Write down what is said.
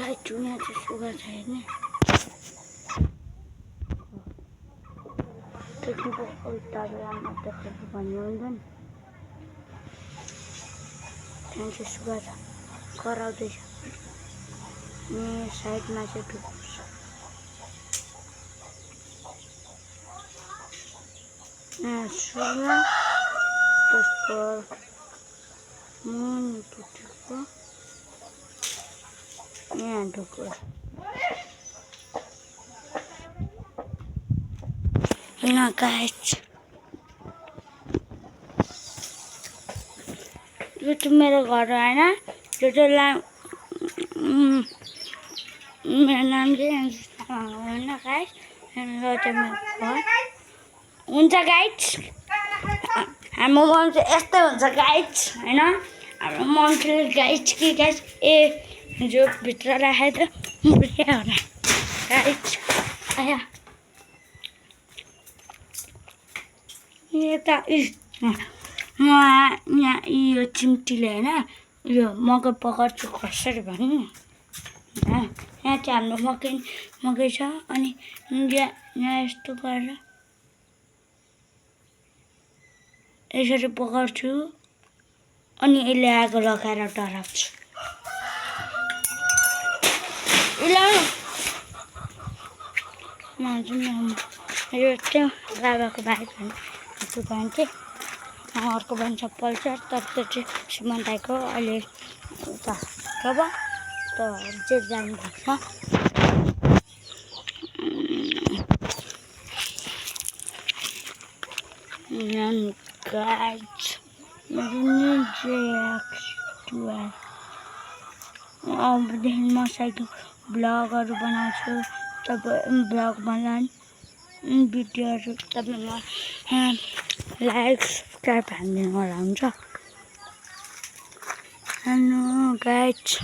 गाई चुया चाहिँ सुगा छ हेर्ने त्यतिको उल्टा बेलामा देखेको भन्ने हुँदैन त्यहाँ चाहिँ सुगा छ कराउँदैछ अनि साइडमा चाहिँ ढुक्छ सुगा त्यसको मुनि टुटेको यहाँ ढुक्छ गाइस यो चाहिँ मेरो घर हो हैन यो चाहिँ मेरो नाम चाहिँ होइन गाइस यो चाहिँ मेरो घर हुन्छ गाइस हाम्रो मम चाहिँ यस्तै हुन्छ गाइस हैन हाम्रो मम्मीले गाइस कि गाइस ए जो भित्र राखेर बुढिया होला गाइस आया यता यहाँ यो चिम्टीले होइन यो मकै पकाउँछु कसरी भन्नु नि यहाँ चाहिँ हाम्रो मकै छ अनि यहाँ यस्तो गरेर यसरी पकाउँछु अनि यसले आगो लगाएर डराउँछु यो चाहिँ बाबाको बाइक दोकान चाहिँ अर्को भन्छ पल्सर तर त्यो चाहिँ सुमन दाइको अहिले उता जब त जे जानुपर्छ गाइस अबदेखि म साइकल ब्लगहरू बनाउँछु तब ब्लग बनाउँ भिडियोहरू तपाईँमा लाइक सब्सक्राइब हानिदिनु होला हुन्छ गाइस